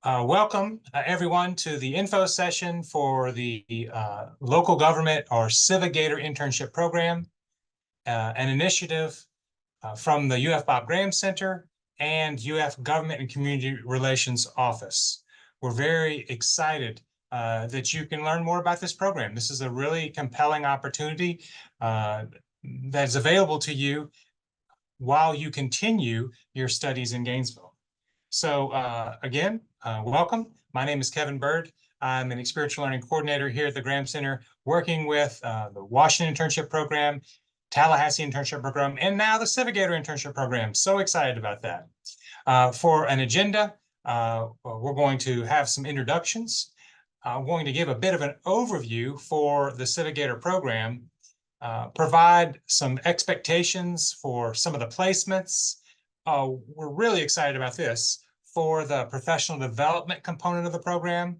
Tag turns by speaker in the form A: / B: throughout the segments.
A: Welcome, everyone, to the info session for the local government or CiviGator internship program, an initiative from the UF Bob Graham Center and UF Government and Community Relations Office. We're very excited that you can learn more about this program. This is a really compelling opportunity that's available to you while you continue your studies in Gainesville. So again, welcome. My name is Kevin Bird. I'm an experiential learning coordinator here at the Graham Center, working with the Washington Internship Program, Tallahassee Internship Program, and now the CiviGator Internship Program. So excited about that. For an agenda, we're going to have some introductions. I'm going to give a bit of an overview for the CiviGator program, provide some expectations for some of the placements. We're really excited about this for the professional development component of the program,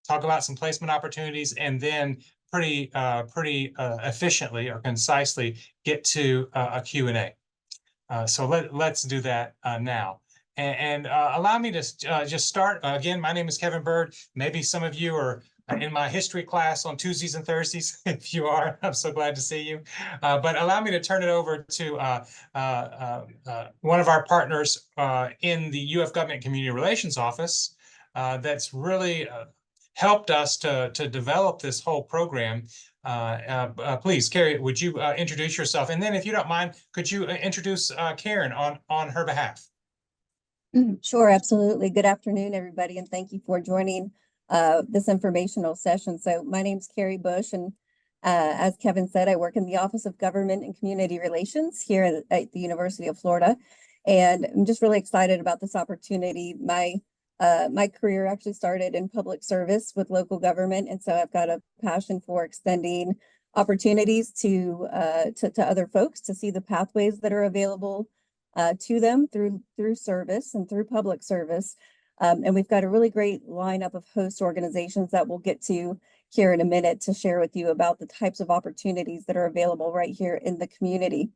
A: talk about some placement opportunities, and then pretty efficiently or concisely get to a Q&A. So let's do that now. And allow me to just start. Again, my name is Kevin Bird. Maybe some of you are in my history class on Tuesdays and Thursdays. If you are, I'm so glad to see you. But allow me to turn it over to one of our partners in the UF Government and Community Relations Office that's really helped us to develop this whole program. Please, Carrie, would you introduce yourself? And then if you don't mind, could you introduce Karen on her behalf?
B: Sure, absolutely. Good afternoon, everybody, and thank you for joining this informational session. So my name's Carrie Bush, and as Kevin said, I work in the Office of Government and Community Relations here at the University of Florida. And I'm just really excited about this opportunity. My career actually started in public service with local government, and so I've got a passion for extending opportunities to other folks to see the pathways that are available to them through service and through public service. And we've got a really great lineup of host organizations that we'll get to here in a minute to share with you about the types of opportunities that are available right here in the community.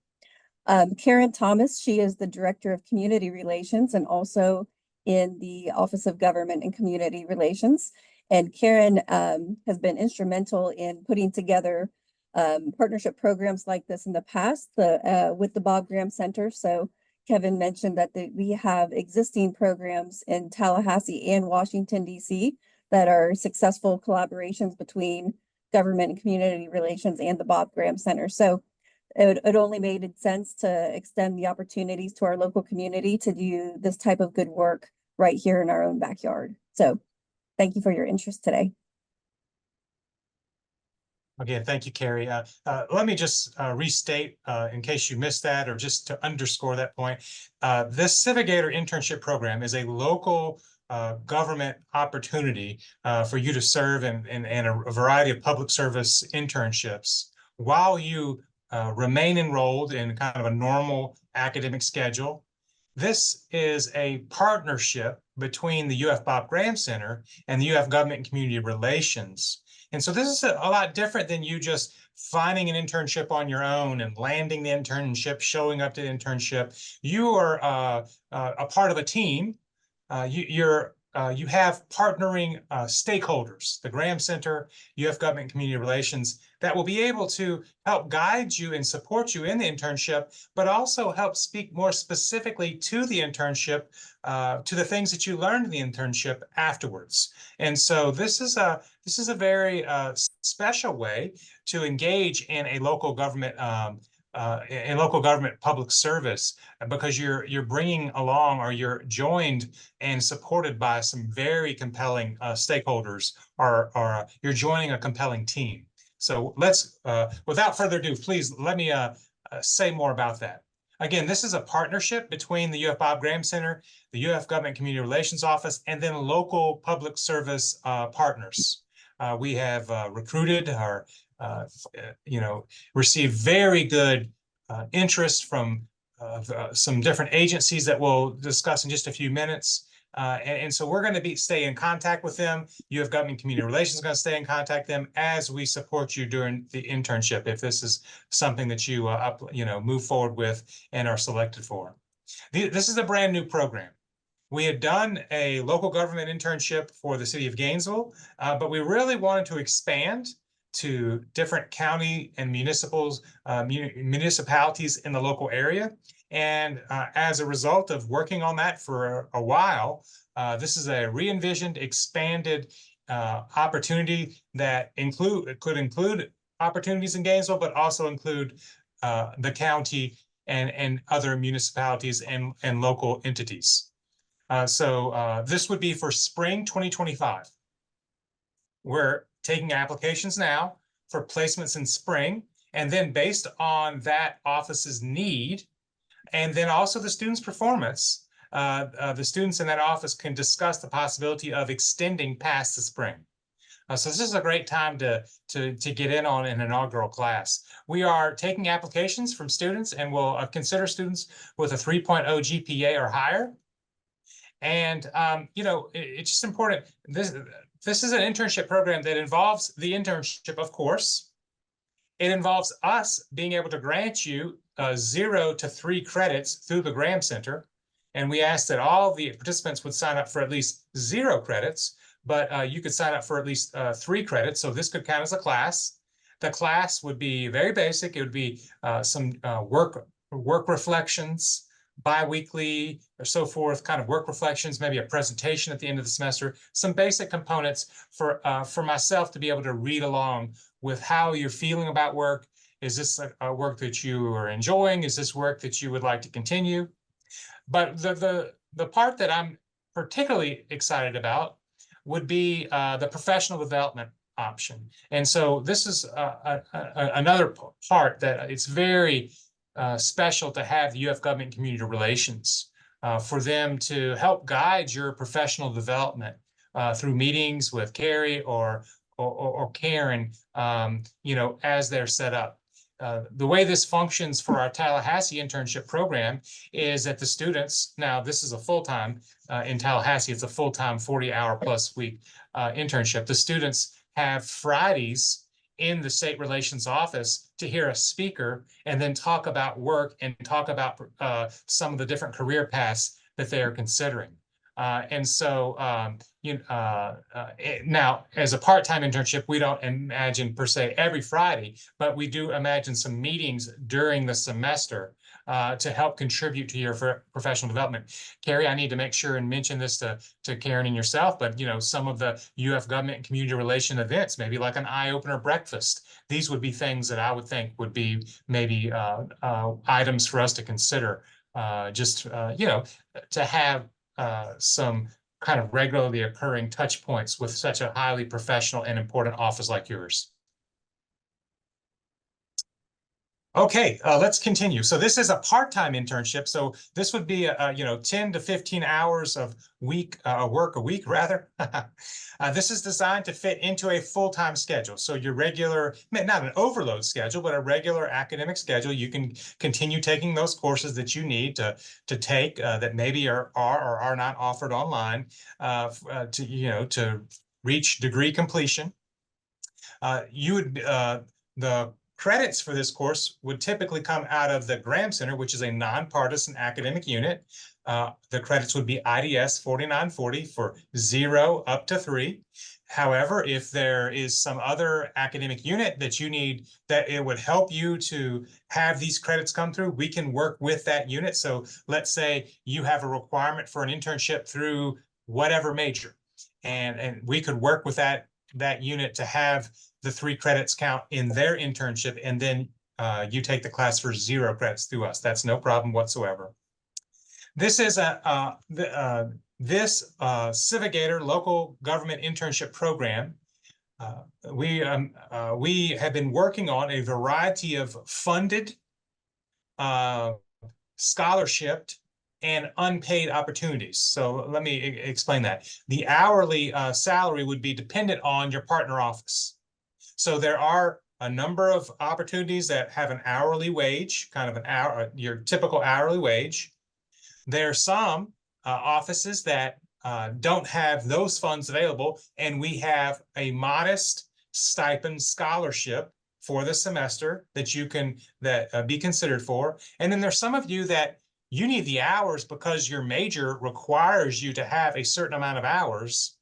B: Karen Thomas, she is the Director of Community Relations and also in the Office of Government and Community Relations. And Karen has been instrumental in putting together partnership programs like this in the past with the Bob Graham Center. So Kevin mentioned that we have existing programs in Tallahassee and Washington, D.C. that are successful collaborations between government and community relations and the Bob Graham Center. So it only made sense to extend the opportunities to our local community to do this type of good work right here in our own backyard. So thank you for your interest today.
A: Again, thank you, Carrie. Let me just restate in case you missed that or just to underscore that point. This CiviGator internship program is a local government opportunity for you to serve in a variety of public service internships while you remain enrolled in kind of a normal academic schedule. This is a partnership between the UF Bob Graham Center and the UF Government and Community Relations. And so this is a lot different than you just finding an internship on your own and landing the internship, showing up to the internship. You are a part of a team. You have partnering stakeholders, the Graham Center, UF Government and Community Relations, that will be able to help guide you and support you in the internship, but also help speak more specifically to the internship, to the things that you learned in the internship afterwards. And so this is a very special way to engage in a local government public service, because you're bringing along or you're joined and supported by some very compelling stakeholders, or you're joining a compelling team. So let's, without further ado, please let me say more about that. Again, this is a partnership between the UF Bob Graham Center, the UF Government Community Relations Office, and then local public service partners. We have recruited or received very good interest from some different agencies that we'll discuss in just a few minutes. And so we're going to stay in contact with them. UF Government Community Relations is going to stay in contact with them as we support you during the internship, if this is something that you move forward with and are selected for. This is a brand new program. We had done a local government internship for the city of Gainesville, but we really wanted to expand to different county and municipalities in the local area. And as a result of working on that for a while, this is a re-envisioned, expanded opportunity that could include opportunities in Gainesville, but also include the county and other municipalities and local entities. So this would be for spring 2025. We're taking applications now for placements in spring, and then based on that office's need, and then also the student's performance, the students in that office can discuss the possibility of extending past the spring. So this is a great time to get in on an inaugural class. We are taking applications from students and will consider students with a 3.0 GPA or higher. And it's just important. This is an internship program that involves the internship, of course. It involves us being able to grant you 0 to 3 credits through the Graham Center. And we ask that all the participants would sign up for at least 0 credits, but you could sign up for at least 3 credits. So this could count as a class. The class would be very basic. It would be some work reflections, bi-weekly or so forth, kind of work reflections, maybe a presentation at the end of the semester, some basic components for myself to be able to read along with how you're feeling about work. Is this a work that you are enjoying? Is this work that you would like to continue? But the part that I'm particularly excited about would be the professional development option. And so this is another part that it's very special to have the UF Government Community Relations for them to help guide your professional development through meetings with Carrie or Karen, as they're set up. The way this functions for our Tallahassee internship program is that the students, now this is a full-time, in Tallahassee, it's a full-time 40-hour plus week internship. The students have Fridays in the state relations office to hear a speaker and then talk about work and talk about some of the different career paths that they are considering. And so now, as a part-time internship, we don't imagine per se every Friday, but we do imagine some meetings during the semester to help contribute to your professional development. Carrie, I need to make sure and mention this to Karen and yourself, but some of the UF government and community relation events, maybe like an eye-opener breakfast. These would be things that I would think would be maybe items for us to consider, to have some kind of regularly occurring touch points with such a highly professional and important office like yours. Okay, let's continue. So this is a part-time internship. So this would be 10 to 15 hours of work a week rather. This is designed to fit into a full-time schedule. So your regular, not an overload schedule, but a regular academic schedule. You can continue taking those courses that you need to take that maybe are or are not offered online to reach degree completion. The credits for this course would typically come out of the Graham Center, which is a nonpartisan academic unit. The credits would be IDS 4940 for 0 up to 3. However, if there is some other academic unit that you need that it would help you to have these credits come through, we can work with that unit. So let's say you have a requirement for an internship through whatever major, and we could work with that unit to have the 3 credits count in their internship, and then you take the class for 0 credits through us. That's no problem whatsoever. This is this CiviGator local government internship program. We have been working on a variety of funded, scholarship, and unpaid opportunities. So let me explain that. The hourly salary would be dependent on your partner office. So there are a number of opportunities that have an hourly wage, kind of an hour, your typical hourly wage. There are some offices that don't have those funds available, and we have a modest stipend scholarship for the semester that you can be considered for. And then there's some of you that you need the hours because your major requires you to have a certain amount of hours.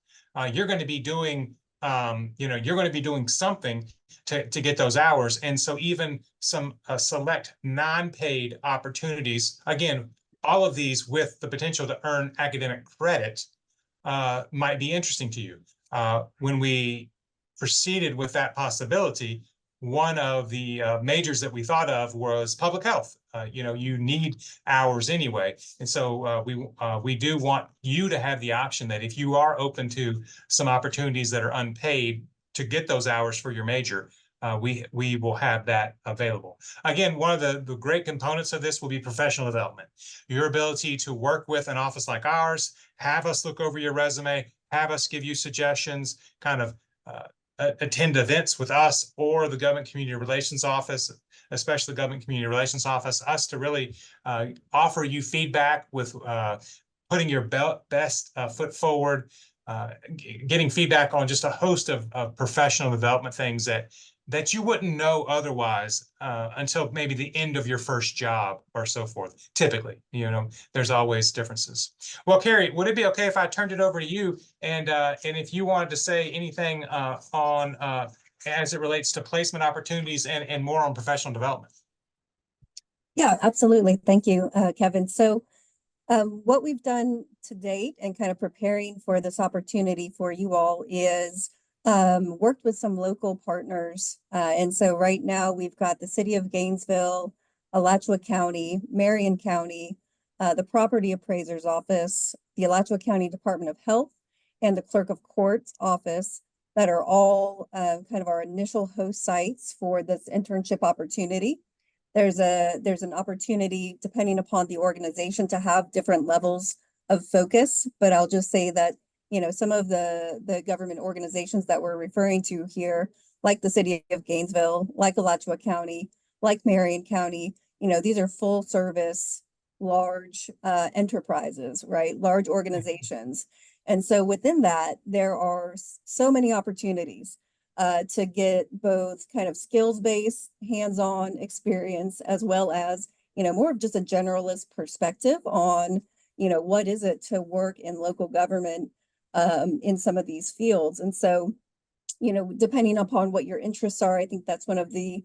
A: You're going to be doing, you're going to be doing something to get those hours. And so even some select non-paid opportunities, again, all of these with the potential to earn academic credit might be interesting to you. When we proceeded with that possibility, one of the majors that we thought of was public health. You need hours anyway. And so we do want you to have the option that if you are open to some opportunities that are unpaid to get those hours for your major, we will have that available. Again, one of the great components of this will be professional development. Your ability to work with an office like ours, have us look over your resume, have us give you suggestions, kind of attend events with us or the Government Community Relations Office, especially the Government Community Relations Office, us to really offer you feedback with putting your best foot forward, getting feedback on just a host of professional development things that you wouldn't know otherwise until maybe the end of your first job or so forth. Typically, there's always differences. Well, Carrie, would it be okay if I turned it over to you and if you wanted to say anything on as it relates to placement opportunities and more on professional development?
B: Yeah, absolutely. Thank you, Kevin. So what we've done to date and kind of preparing for this opportunity for you all is worked with some local partners. And so right now we've got the City of Gainesville, Alachua County, Marion County, the Property Appraiser's Office, the Alachua County Department of Health, and the Clerk of Court's Office that are all kind of our initial host sites for this internship opportunity. There's an opportunity, depending upon the organization, to have different levels of focus, but I'll just say that some of the government organizations that we're referring to here, like the City of Gainesville, like Alachua County, like Marion County, these are full service, large enterprises, right? Large organizations. And so within that, there are so many opportunities to get both kind of skills-based, hands-on experience, as well as, more of just a generalist perspective on, what is it to work in local government in some of these fields. And so, depending upon what your interests are, I think that's one of the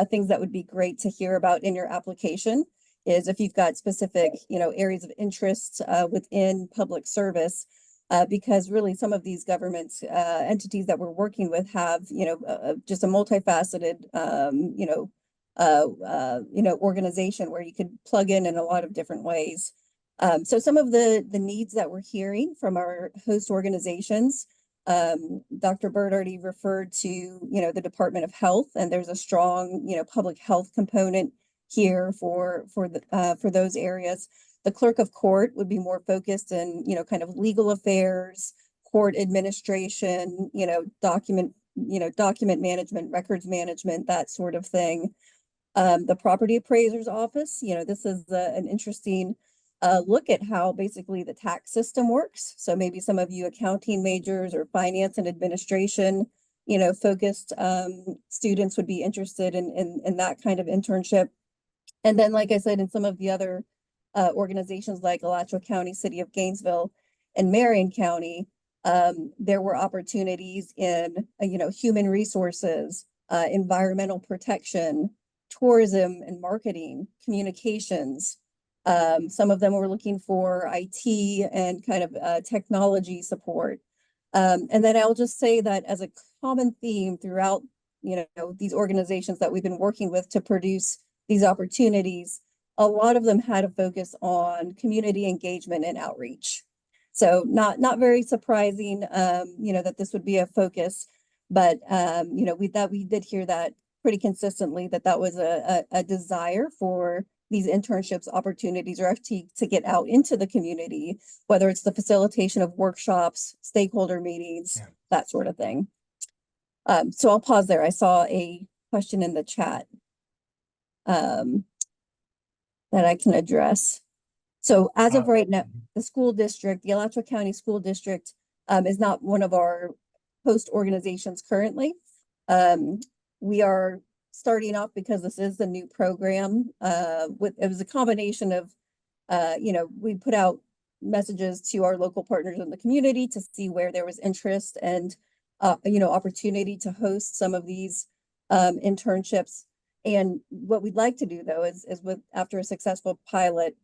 B: things that would be great to hear about in your application is if you've got specific, areas of interest within public service, because really some of these government entities that we're working with have, just a multifaceted, organization where you could plug in a lot of different ways. So some of the needs that we're hearing from our host organizations, Dr. Bird already referred to, the Department of Health, and there's a strong, public health component here for those areas. The Clerk of Court would be more focused in, kind of legal affairs, court administration, document management, records management, that sort of thing. The Property Appraiser's Office, this is an interesting look at how basically the tax system works. So maybe some of you accounting majors or finance and administration, focused students would be interested in that kind of internship. And then, like I said, in some of the other organizations like Alachua County, City of Gainesville, and Marion County, there were opportunities in, human resources, environmental protection, tourism and marketing, communications. Some of them were looking for IT and kind of technology support. And then I'll just say that as a common theme throughout, these organizations that we've been working with to produce these opportunities, a lot of them had a focus on community engagement and outreach. So not very surprising, that this would be a focus, but, we did hear that pretty consistently, that was a desire for these internships opportunities or actually to get out into the community, whether it's the facilitation of workshops, stakeholder meetings, that sort of thing. So I'll pause there. I saw a question in the chat that I can address. So as of right now, the school district, the Alachua County School District, is not one of our host organizations currently. We are starting off because this is the new program. It was a combination of we put out messages to our local partners in the community to see where there was interest and, opportunity to host some of these internships. And what we'd like to do though is after a successful pilot,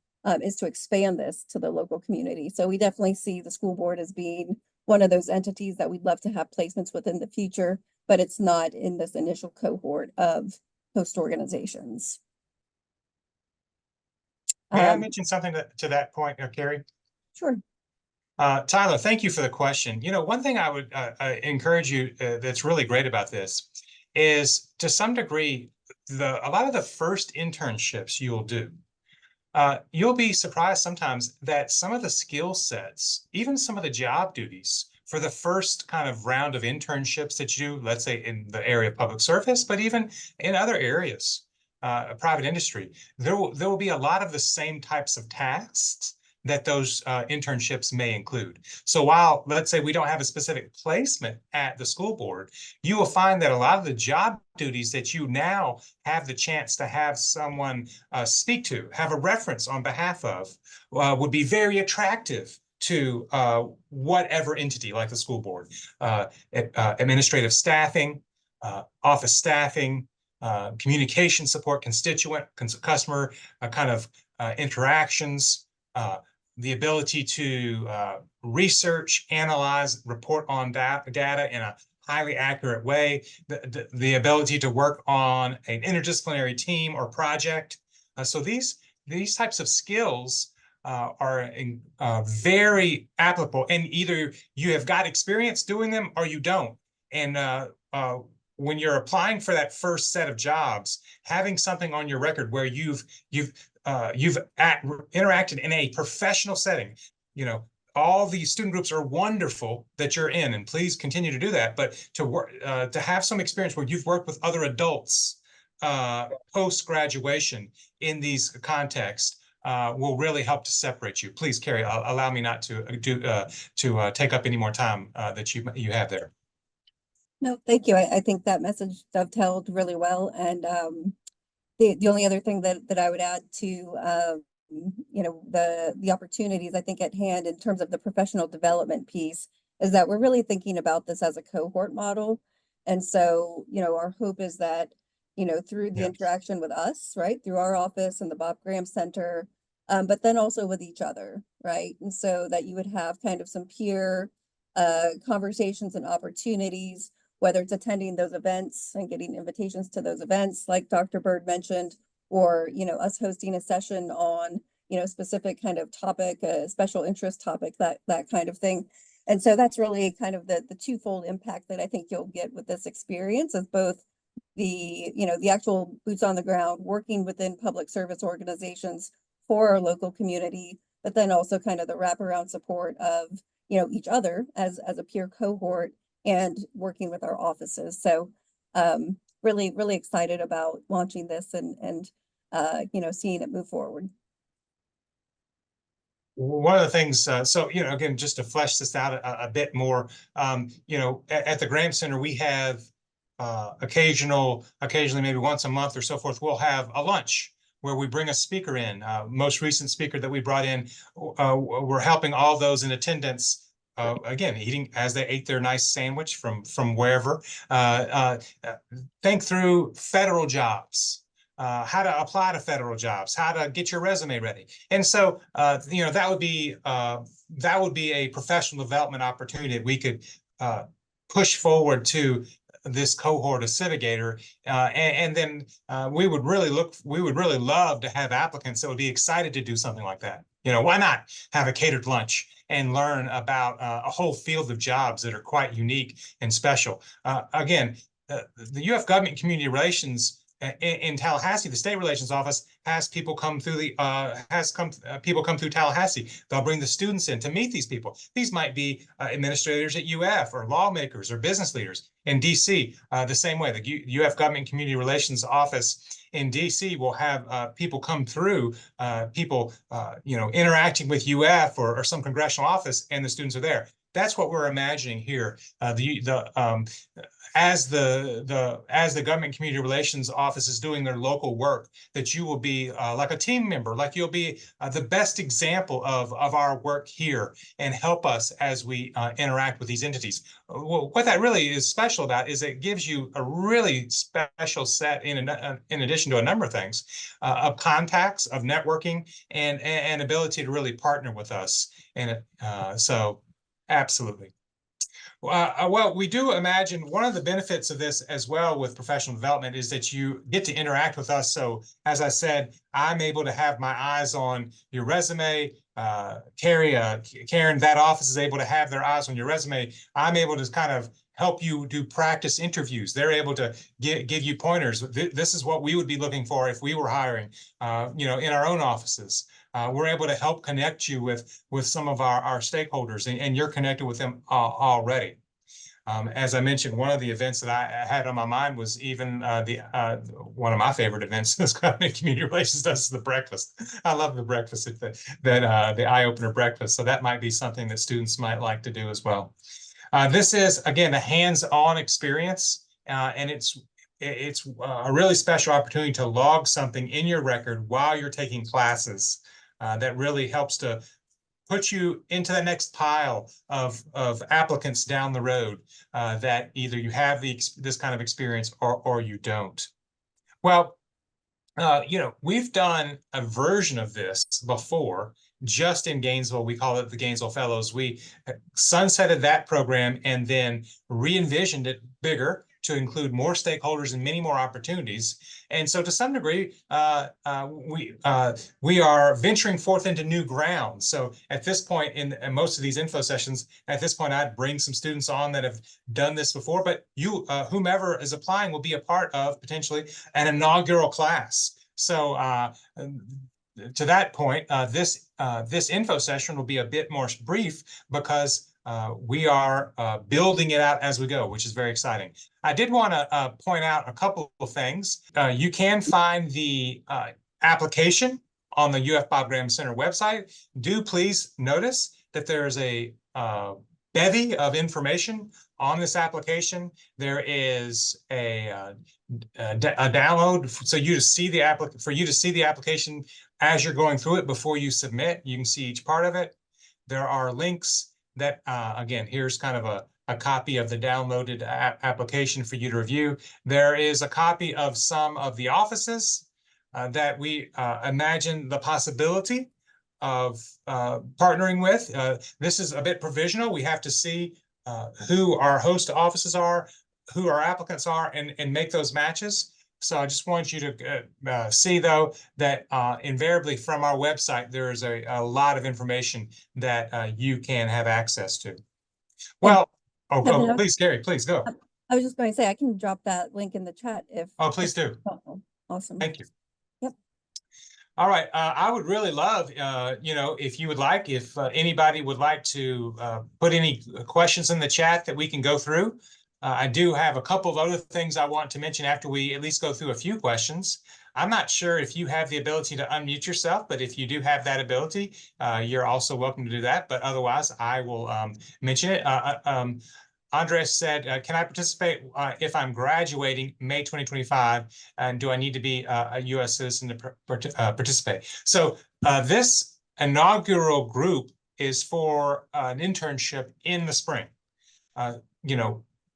B: is to expand this to the local community. So we definitely see the school board as being one of those entities that we'd love to have placements within the future, but it's not in this initial cohort of host organizations.
A: May I mention something to that point, Carrie?
B: Sure.
A: Tyler, thank you for the question. One thing I would encourage you that's really great about this is, to some degree, a lot of the first internships you'll do, you'll be surprised sometimes that some of the skill sets, even some of the job duties for the first kind of round of internships that you do, let's say in the area of public service, but even in other areas, private industry, there will be a lot of the same types of tasks that those internships may include. So while, let's say, we don't have a specific placement at the school board, you will find that a lot of the job duties that you now have the chance to have someone speak to, have a reference on behalf of, would be very attractive to whatever entity like the school board. Administrative staffing, office staffing, communication support, constituent, customer kind of interactions, the ability to research, analyze, report on data in a highly accurate way, the ability to work on an interdisciplinary team or project. So these types of skills are very applicable, and either you have got experience doing them or you don't. And when you're applying for that first set of jobs, having something on your record where you've interacted in a professional setting, all the student groups are wonderful that you're in, and please continue to do that. But to work, to have some experience where you've worked with other adults post graduation in these contexts will really help to separate you. Please, Carrie, allow me not to take up any more time that you have there.
B: No, thank you. I think that message dovetailed really well. And the only other thing that I would add to the opportunities I think at hand in terms of the professional development piece is that we're really thinking about this as a cohort model. And so, our hope is that, through the interaction with us, right, through our office and the Bob Graham Center, but then also with each other, right? And so that you would have kind of some peer conversations and opportunities, whether it's attending those events and getting invitations to those events, like Dr. Bird mentioned, or, us hosting a session on, specific kind of topic, a special interest topic, that kind of thing. And so that's really kind of the twofold impact that I think you'll get with this experience, is both the actual boots on the ground, working within public service organizations for our local community, but then also kind of the wraparound support of, each other as a peer cohort and working with our offices. So really, really excited about launching this and seeing it move forward.
A: One of the things, again, just to flesh this out a bit more, at the Graham Center, we have occasionally, maybe once a month or so forth, we'll have a lunch where we bring a speaker in. Most recent speaker that we brought in, we're helping all those in attendance, again, eating as they ate their nice sandwich from wherever, think through federal jobs, how to apply to federal jobs, how to get your resume ready. And so, that would be a professional development opportunity that we could push forward to this cohort of CiviGator, and then we would really love to have applicants that would be excited to do something like that. Why not have a catered lunch and learn about a whole field of jobs that are quite unique and special? Again, the UF Government Community Relations in Tallahassee, the State Relations Office has people come through people come through Tallahassee. They'll bring the students in to meet these people. These might be administrators at UF, or lawmakers, or business leaders in DC. The same way, the UF Government Community Relations Office in DC will have people come through, interacting with UF or some congressional office, and the students are there. that's what we're imagining here. As the government community relations office is doing their local work, that you will be like a team member, like you'll be the best example of our work here and help us as we interact with these entities. What that really is special about is it gives you a really special set, in addition to a number of things, of contacts, of networking, and ability to really partner with us. And so absolutely. Well, we do imagine one of the benefits of this as well with professional development is that you get to interact with us. So as I said, I'm able to have my eyes on your resume. Karen, that office is able to have their eyes on your resume. I'm able to kind of help you do practice interviews. They're able to give you pointers. This is what we would be looking for if we were hiring, in our own offices. We're able to help connect you with some of our stakeholders, and you're connected with them already. As I mentioned, one of the events that I had on my mind was even one of my favorite events this government community relations does is the breakfast. I love the breakfast, the eye-opener breakfast. So that might be something that students might like to do as well. This is, again, a hands-on experience, and it's a really special opportunity to log something in your record while you're taking classes. That really helps to put you into the next pile of applicants down the road that either you have this kind of experience or you don't. Well, we've done a version of this before, just in Gainesville. We call it the Gainesville Fellows. We sunsetted that program and then re-envisioned it bigger to include more stakeholders and many more opportunities. And so to some degree, we are venturing forth into new ground. So at this point in most of these info sessions, at this point, I'd bring some students on that have done this before, but you, whomever is applying, will be a part of potentially an inaugural class. So to that point, this info session will be a bit more brief because we are building it out as we go, which is very exciting. I did want to point out a couple of things. You can find the application on the UF Bob Graham Center website. Do please notice that there is a bevy of information on this application. There is a download so you to see the application as you're going through it before you submit. You can see each part of it. There are links that, again, here's kind of a copy of the downloaded application for you to review. There is a copy of some of the offices that we imagine the possibility of partnering with. This is a bit provisional. We have to see who our host offices are, who our applicants are, and make those matches. So I just want you to see, though, that invariably from our website, there is a lot of information that you can have access to. Well, please, Gary, please go.
B: I was just going to say, I can drop that link in the chat if.
A: Oh, please do.
B: Awesome.
A: Thank you.
B: Yep.
A: All right. I would really love, if you would like, if anybody would like to put any questions in the chat that we can go through. I do have a couple of other things I want to mention after we at least go through a few questions. I'm not sure if you have the ability to unmute yourself, but if you do have that ability, you're also welcome to do that. But otherwise, I will mention it. Andres said, can I participate if I'm graduating May 2025? And do I need to be a U.S. citizen to participate? So this inaugural group is for an internship in the spring.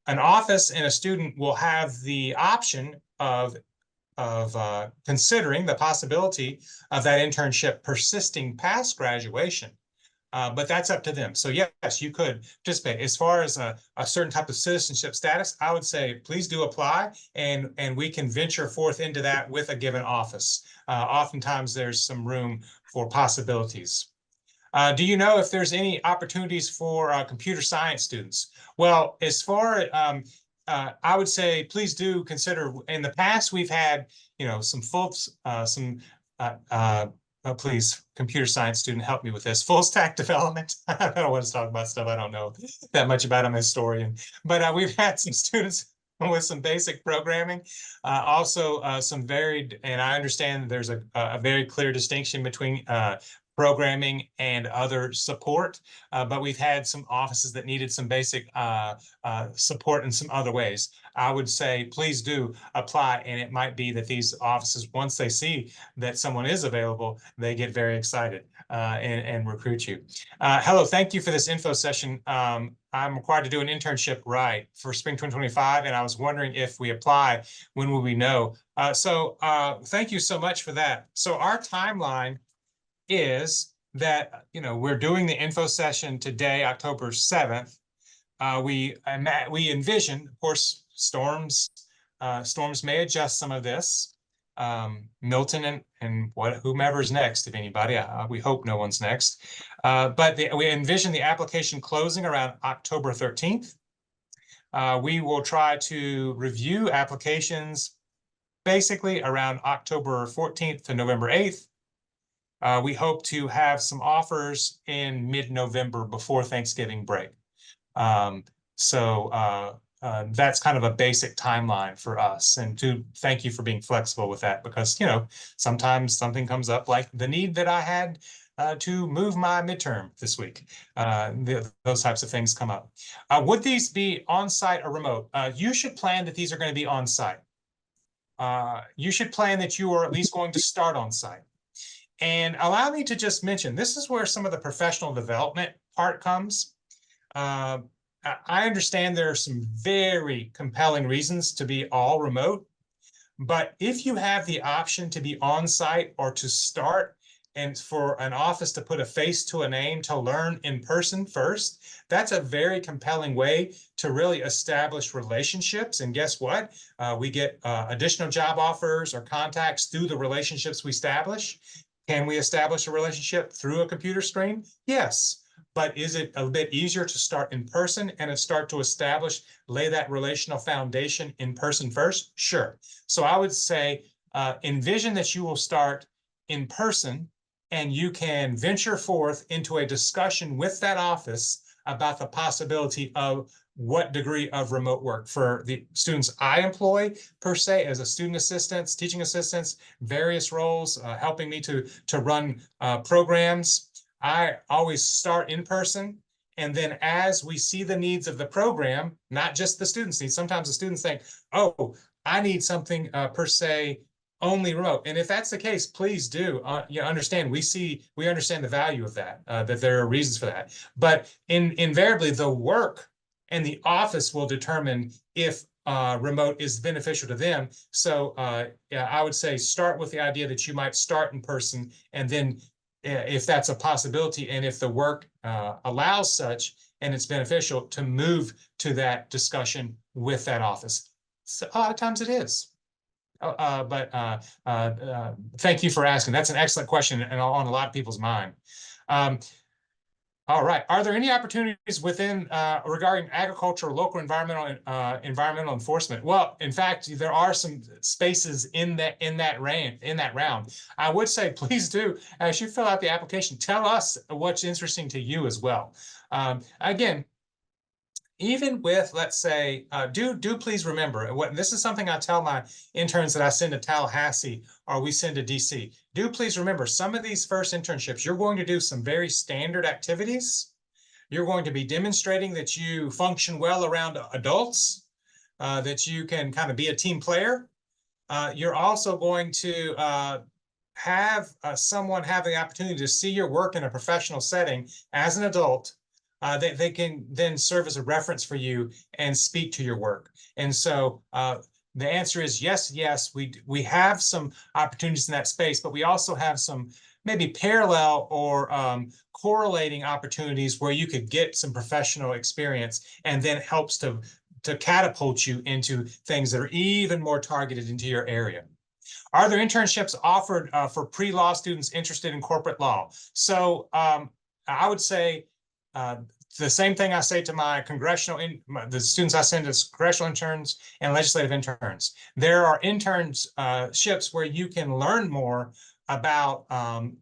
A: An office and a student will have the option of considering the possibility of that internship persisting past graduation. But that's up to them. So yes, you could participate. As far as a certain type of citizenship status, I would say please do apply, and we can venture forth into that with a given office. Oftentimes there's some room for possibilities. Do you know if there's any opportunities for computer science students? Well, as far I would say, please do consider. In the past, we've had, some folks, please, computer science student, help me with this. Full stack development. I don't want to talk about stuff I don't know that much about. I'm a historian, but we've had some students with some basic programming, also some varied, and I understand there's a very clear distinction between programming and other support, but we've had some offices that needed some basic support in some other ways. I would say, please do apply, and it might be that these offices, once they see that someone is available, they get very excited and recruit you. Hello, thank you for this info session. I'm required to do an internship right for spring 2025, and I was wondering if we apply, when will we know? Thank you so much for that. So our timeline is that, we're doing the info session today, October 7th. We envision, of course, storms may adjust some of this. Milton and whomever's next, if anybody, we hope no one's next. But we envision the application closing around October 13th. We will try to review applications basically around October 14th to November 8th. We hope to have some offers in mid-November before Thanksgiving break. That's kind of a basic timeline for us. And to thank you for being flexible with that, because, sometimes something comes up like the need that I had to move my midterm this week. Those types of things come up. Would these be on-site or remote? You should plan that these are going to be on-site. You should plan that you are at least going to start on-site. And allow me to just mention, this is where some of the professional development part comes. I understand there are some very compelling reasons to be all remote, but if you have the option to be on-site or to start and for an office to put a face to a name to learn in person first, that's a very compelling way to really establish relationships. And guess what? We get additional job offers or contacts through the relationships we establish. Can we establish a relationship through a computer screen? Yes. But is it a bit easier to start in person and start to lay that relational foundation in person first? Sure. So I would say envision that you will start in person and you can venture forth into a discussion with that office about the possibility of what degree of remote work for the students I employ per se as a student assistants, teaching assistants, various roles, helping me to run programs. I always start in person. And then as we see the needs of the program, not just the students' needs, sometimes the students think, oh, I need something per se only remote. And if that's the case, please do understand. We understand the value of that, that there are reasons for that. But invariably, the work and the office will determine if remote is beneficial to them. So yeah, I would say start with the idea that you might start in person, and then if that's a possibility and if the work allows such and it's beneficial, to move to that discussion with that office. So a lot of times it is. Thank you for asking. That's an excellent question and on a lot of people's mind. All right. Are there any opportunities within regarding agriculture or local environmental enforcement? Well, in fact, there are some spaces in that round. I would say, please do, as you fill out the application, tell us what's interesting to you as well. Again, even with, let's say, do please remember, this is something I tell my interns that I send to Tallahassee or we send to DC. Do please remember, some of these first internships, you're going to do some very standard activities. You're going to be demonstrating that you function well around adults, that you can kind of be a team player. You're also going to have someone have the opportunity to see your work in a professional setting as an adult. They can then serve as a reference for you and speak to your work. And so the answer is yes, we have some opportunities in that space, but we also have some maybe parallel or correlating opportunities where you could get some professional experience and then helps to catapult you into things that are even more targeted into your area. Are there internships offered for pre-law students interested in corporate law? So I would say the same thing I say to my the students I send as congressional interns and legislative interns. There are internships where you can learn more about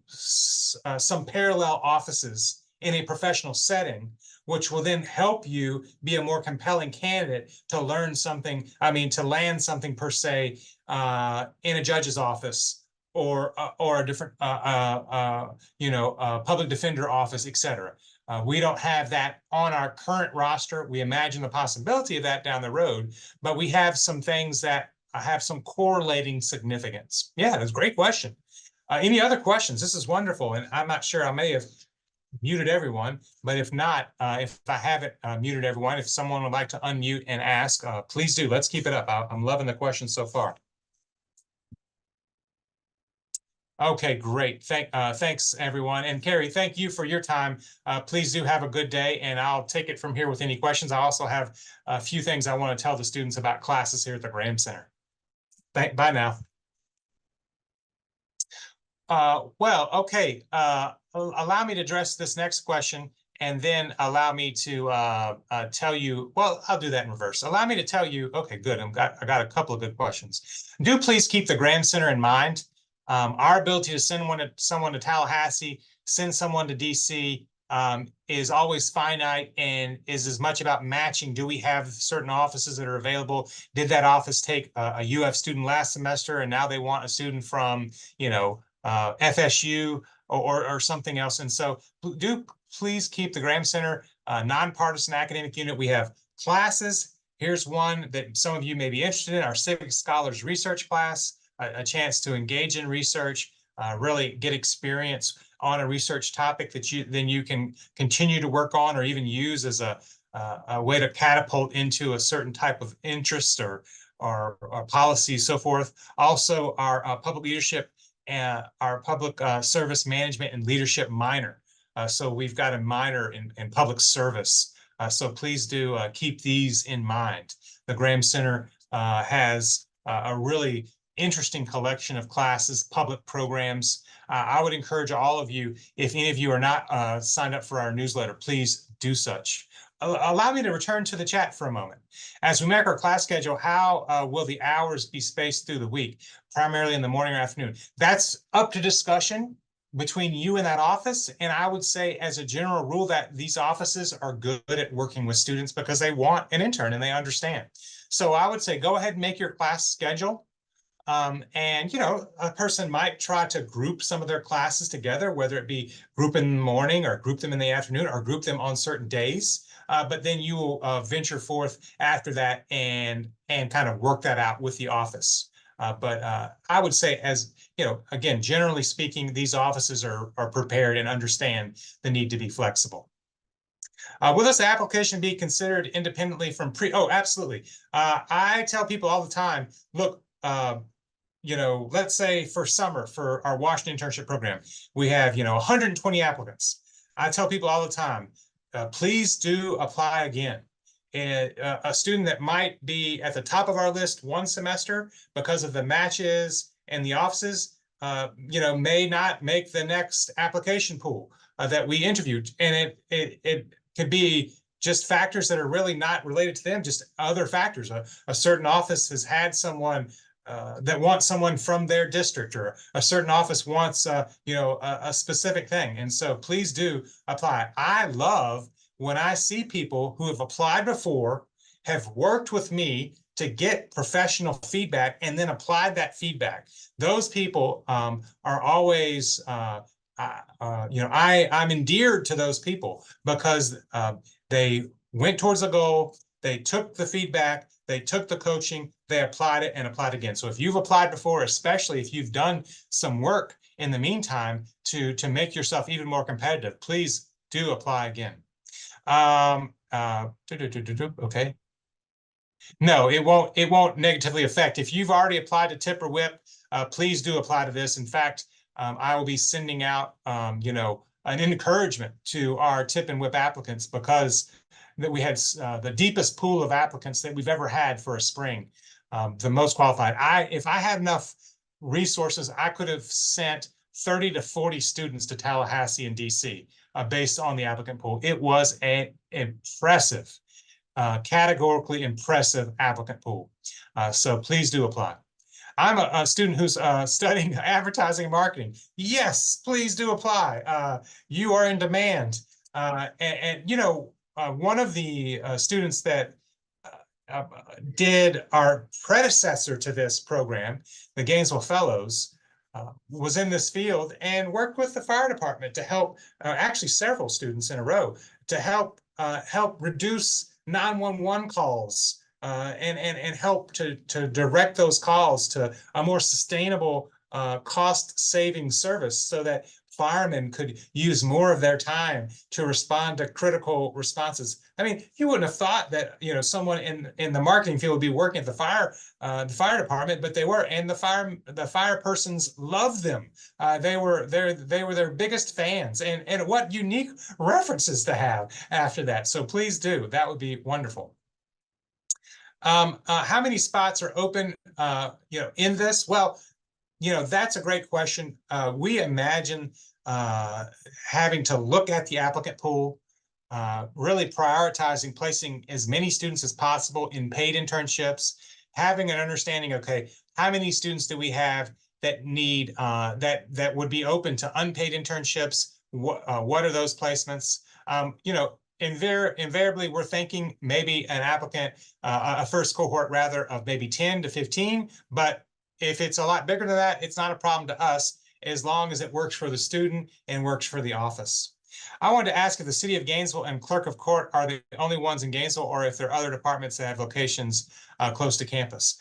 A: some parallel offices in a professional setting, which will then help you be a more compelling candidate to learn something, to land something per se in a judge's office or a different public defender office, etc. We don't have that on our current roster. We imagine the possibility of that down the road, but we have some things that have some correlating significance. Yeah, that's a great question. Any other questions? This is wonderful, and I'm not sure, I may have muted everyone, but if not, if I haven't muted everyone, if someone would like to unmute and ask, please do. Let's keep it up. I'm loving the questions so far. Okay, great. Thanks, everyone. And Carrie, thank you for your time. Please do have a good day, and I'll take it from here with any questions. I also have a few things I want to tell the students about classes here at the Graham Center. Bye now. Well, okay. Allow me to address this next question, and then allow me to tell you, well, I'll do that in reverse. Allow me to tell you, okay, good. I got a couple of good questions. Do please keep the Graham Center in mind. Our ability to send someone to Tallahassee, send someone to DC is always finite and is as much about matching. Do we have certain offices that are available? Did that office take a UF student last semester and now they want a student from, FSU or something else? And so do please keep the Graham Center nonpartisan academic unit. We have classes. Here's one that some of you may be interested in, our Civic Scholars Research class. A chance to engage in research, really get experience on a research topic that you can continue to work on or even use as a way to catapult into a certain type of interest or policy, so forth. Also, our public leadership and our public service management and leadership minor. So we've got a minor in public service. So please do keep these in mind. The Graham Center has a really interesting collection of classes, public programs. I would encourage all of you, if any of you are not signed up for our newsletter, please do such. Allow me to return to the chat for a moment. As we make our class schedule, how will the hours be spaced through the week, primarily in the morning or afternoon? That's up to discussion between you and that office. And I would say, as a general rule, that these offices are good at working with students because they want an intern and they understand. So I would say, go ahead and make your class schedule. And, a person might try to group some of their classes together, whether it be group in the morning or group them in the afternoon or group them on certain days. But then you will venture forth after that and kind of work that out with the office. But I would say, as again, generally speaking, these offices are prepared and understand the need to be flexible. Will this application be considered independently from Oh, absolutely. I tell people all the time, look, let's say for summer, for our Washington internship program, we have, 120 applicants. I tell people all the time, please do apply again. And a student that might be at the top of our list one semester because of the matches and the offices, may not make the next application pool that we interviewed. And it could be just factors that are really not related to them, just other factors. A certain office has had someone that wants someone from their district, or a certain office wants, a specific thing. And so please do apply. I love when I see people who have applied before, have worked with me to get professional feedback, and then applied that feedback. Those people are always, I'm endeared to those people because they went towards a goal, they took the feedback, they took the coaching, they applied it and applied again. So if you've applied before, especially if you've done some work in the meantime to make yourself even more competitive, please do apply again. Okay. No, it won't negatively affect. If you've already applied to TIP or WIP, please do apply to this. In fact, I will be sending out, an encouragement to our TIP and WIP applicants, because that we had the deepest pool of applicants that we've ever had for a spring, the most qualified. If I had enough resources, I could have sent 30 to 40 students to Tallahassee and DC based on the applicant pool. It was an impressive, categorically impressive applicant pool. So please do apply. I'm a student who's studying advertising and marketing. Yes, please do apply. You are in demand. One of the students that did our predecessor to this program, the Gainesville Fellows, was in this field and worked with the fire department to help, actually several students in a row, to help reduce 911 calls, and help to direct those calls to a more sustainable cost-saving service, so that firemen could use more of their time to respond to critical responses. I mean, you wouldn't have thought that, you know, someone in the marketing field would be working at the fire department, but they were, and the fire persons loved them. They were their biggest fans, and what unique references to have after that. So please do, that would be wonderful. How many spots are open, you know, in this? Well, you know, that's a great question. We imagine having to look at the applicant pool, really prioritizing placing as many students as possible in paid internships, having an understanding, okay, how many students do we have that need, that would be open to unpaid internships? What are those placements? You know, invariably, we're thinking maybe an applicant, a first cohort rather, of maybe 10 to 15, but if it's a lot bigger than that, it's not a problem to us, as long as it works for the student and works for the office. I wanted to ask if the City of Gainesville and Clerk of Court are the only ones in Gainesville, or if there are other departments that have locations close to campus.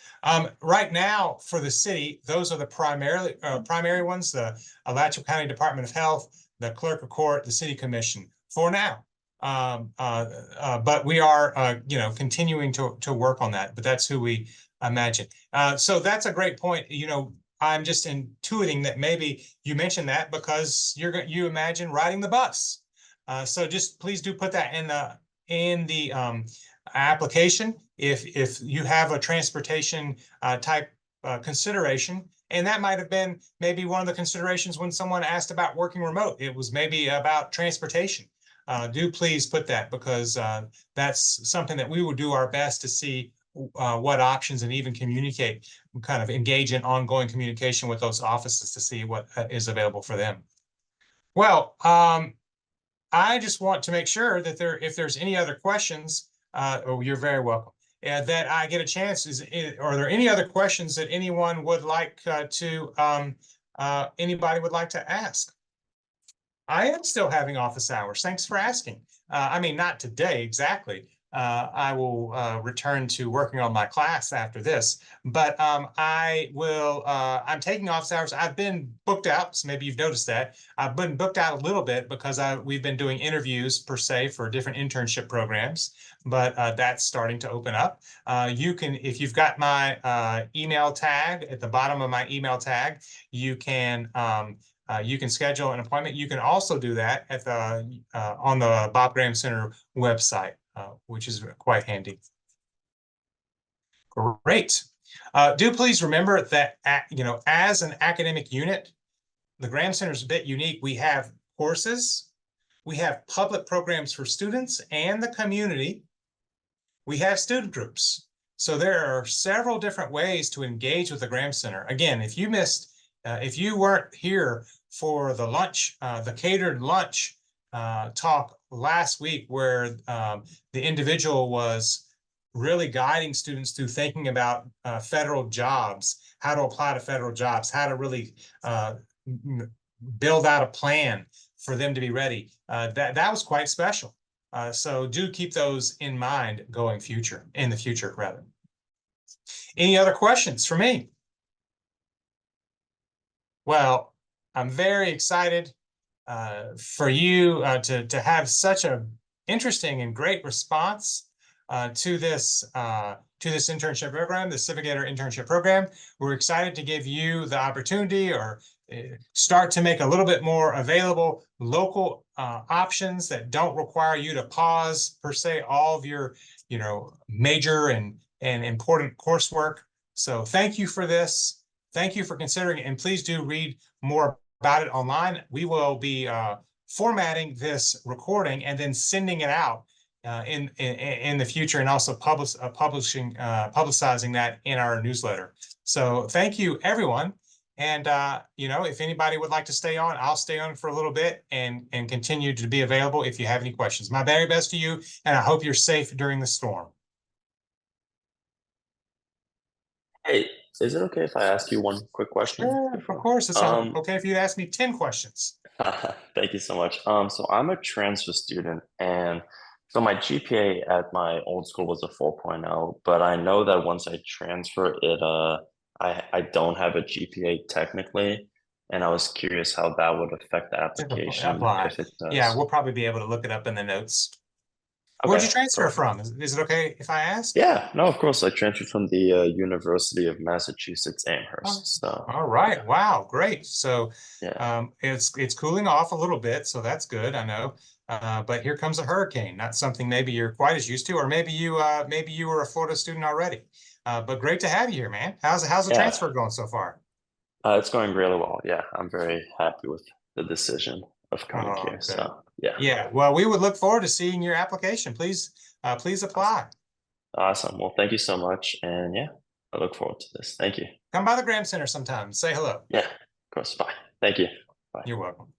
A: Right now, for the city, those are the primary ones: the Alachua County Department of Health, the Clerk of Court, the City Commission. For now, but we are, you know, continuing to work on that. But that's who we imagine. So that's a great point. You know, I'm just intuiting that maybe you mentioned that because you imagine riding the bus. So just please do put that in the application if you have a transportation type consideration. And that might have been maybe one of the considerations when someone asked about working remote. It was maybe about transportation. Do please put that, because that's something that we will do our best to see what options, and even communicate, kind of engage in ongoing communication with those offices to see what is available for them. Well, I just want to make sure that if there's any other questions, oh, you're very welcome. That I get a chance. Are there any other questions that anyone would like anybody would like to ask? I am still having office hours. Thanks for asking. I mean, not today exactly. I will return to working on my class after this, but I will, I'm taking office hours. I've been booked out, so maybe you've noticed that. I've been booked out a little bit because we've been doing interviews per se for different internship programs, but that's starting to open up. You can, if you've got my email tag at the bottom of my email tag, you can schedule an appointment. You can also do that at the on the Bob Graham Center website, which is quite handy. Great. Do please remember that, you know, as an academic unit, the Graham Center is a bit unique. We have courses, we have public programs for students and the community, we have student groups. So there are several different ways to engage with the Graham Center. Again, if you weren't here for the lunch, the catered lunch talk last week, where the individual was really guiding students through thinking about federal jobs, how to apply to federal jobs, how to really build out a plan for them to be ready. That was quite special. So do keep those in mind in the future rather. Any other questions for me? Well, I'm very excited for you to have such an interesting and great response to this internship program, the CiviGator internship program. We're excited to give you the opportunity, or start to make a little bit more available local options that don't require you to pause per se all of your, you know, major and important coursework. So thank you for this. Thank you for considering it, and please do read more about it online. We will be formatting this recording and then sending it out in the future, and also publicizing that in our newsletter. So thank you, everyone. And you know, if anybody would like to stay on, I'll stay on for a little bit and continue to be available if you have any questions. My very best to you, and I hope you're safe during the storm.
C: Hey, Is it okay if I ask you one quick question
A: Sure, of
C: before?
A: course, it's okay if you ask me 10 questions.
C: Thank you so much. So I'm a transfer student, and so my GPA at my old school was a 4.0, but I know that once I transfer it, I don't have a GPA technically, and I was curious how that would affect the application
A: Apply.
C: if it
A: Yeah,
C: does.
A: we'll probably be able to look it up in the notes. Where'd
C: Okay,
A: you transfer
C: perfect.
A: from? Is it okay if I ask?
C: Yeah, no, of course. I transferred from the University of Massachusetts
A: Oh,
C: Amherst. So
A: all right.
C: yeah,
A: Wow, great. So
C: yeah,
A: it's cooling off a little bit, so that's good, I know. But here comes a hurricane, not something maybe you're quite as used to, or maybe you were a Florida student already. But great to have you here, man. How's the
C: yeah.
A: transfer going so far?
C: It's going really well. Yeah, I'm very happy with the decision of coming
A: Oh,
C: here.
A: good.
C: So yeah,
A: Yeah, well, we would look forward to seeing your application. Please
C: awesome.
A: apply.
C: Awesome. Well, thank you so much. And yeah, I look forward to this. Thank you.
A: Come by the Graham Center sometime. Say hello.
C: Yeah, of course. Bye. Thank you. Bye.
A: You're welcome.